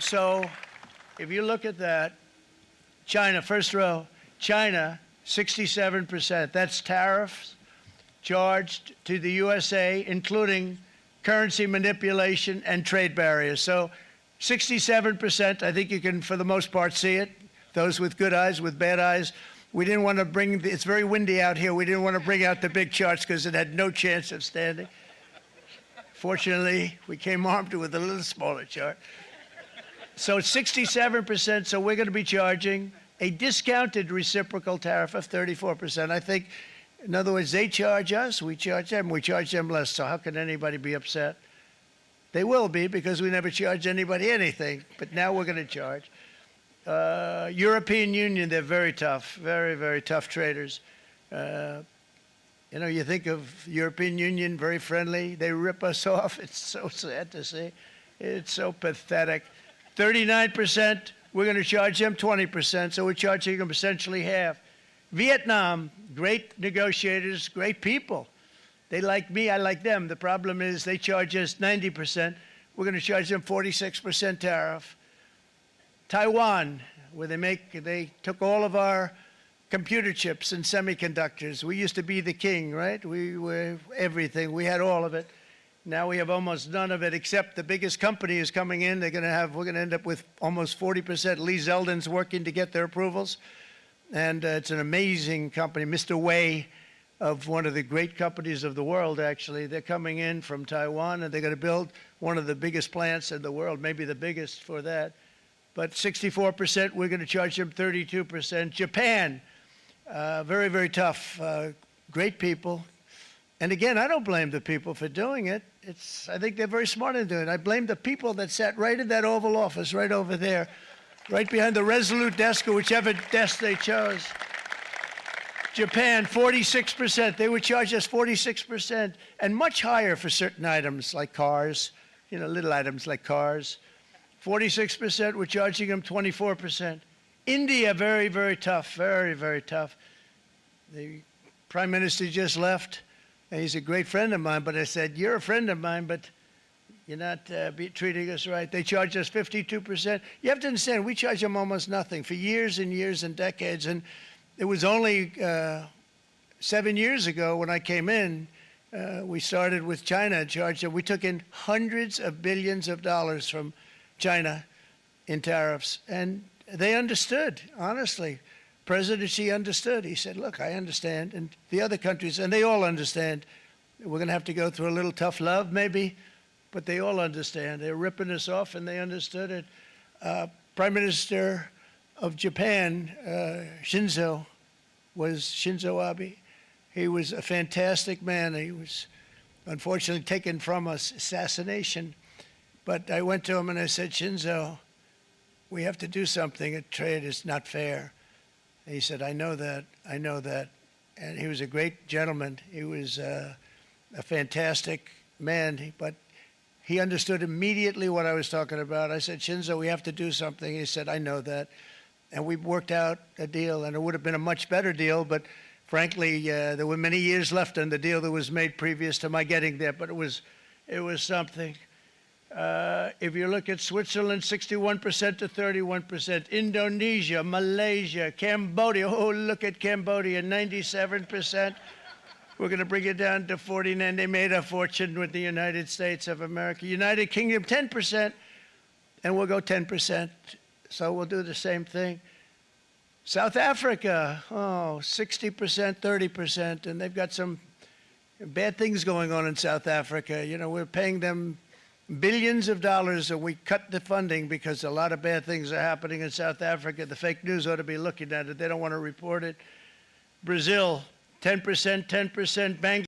So if you look at that, China, first row, China, 67%. That's tariffs charged to the USA, including currency manipulation and trade barriers. So 67%, I think you can, for the most part, see it. Those with good eyes, with bad eyes. We didn't want to bring, it's very windy out here. We didn't want to bring out the big charts because it had no chance of standing. Fortunately, we came armed with a little smaller chart. So 67%, so we're going to be charging a discounted reciprocal tariff of 34%. I think, in other words, they charge us, we charge them less. So how can anybody be upset? They will be, because we never charge anybody anything, but now we're going to charge. European Union, they're very tough, very, very tough traders. You know, you think of European Union, very friendly. They rip us off. It's so sad to see. It's so pathetic. 39%, we're going to charge them 20%, so we're charging them essentially half. Vietnam, great negotiators, great people. They like me, I like them. The problem is they charge us 90%. We're going to charge them 46% tariff. Taiwan, where they took all of our computer chips and semiconductors. We used to be the king, right? We were everything. We had all of it. Now we have almost none of it, except the biggest company is coming in. We're going to end up with almost 40%. Lee Zeldin's working to get their approvals. And it's an amazing company. Mr. Wei, of one of the great companies of the world, actually, they're coming in from Taiwan, and they're going to build one of the biggest plants in the world, maybe the biggest for that. But 64%, we're going to charge them 32%. Japan, very, very tough, great people. And again, I don't blame the people for doing it. I think they're very smart in doing it. I blame the people that sat right in that Oval Office, right over there, right behind the Resolute desk or whichever desk they chose. Japan, 46%. They would charge us 46%, and much higher for certain items like cars, you know, little items like cars. 46%, we're charging them 24%. India, very, very tough, very, very tough. The Prime Minister just left. He's a great friend of mine, but I said, you're a friend of mine, but you're not treating us right. They charge us 52%. You have to understand, we charge them almost nothing for years and years and decades. And it was only 7 years ago when I came in, we started with China and charged them. We took in hundreds of billions of dollars from China in tariffs. And they understood, honestly. President Xi understood. He said, look, I understand. And the other countries, and they all understand. We're going to have to go through a little tough love, maybe, but they all understand. They're ripping us off, and they understood it. Prime Minister of Japan, Shinzo Abe. He was a fantastic man. He was unfortunately taken from us, assassination. But I went to him and I said, Shinzo, we have to do something. A trade is not fair. He said, I know that, I know that. And he was a great gentleman. He was a fantastic man, but he understood immediately what I was talking about. I said, Shinzo, we have to do something. He said, I know that. And we worked out a deal, and it would have been a much better deal, but frankly, there were many years left on the deal that was made previous to my getting there, but it was something. If you look at Switzerland, 61% to 31%. Indonesia, Malaysia, Cambodia. Oh, look at Cambodia, 97%. We're going to bring it down to 49. They made a fortune with the United States of America. United Kingdom, 10%, and we'll go 10%. So we'll do the same thing. South Africa, 60%, 30%, and they've got some bad things going on in South Africa. You know, we're paying them billions of dollars, and we cut the funding because a lot of bad things are happening in South Africa. The fake news ought to be looking at it. They don't want to report it. Brazil, 10%, 10%. Bangladesh.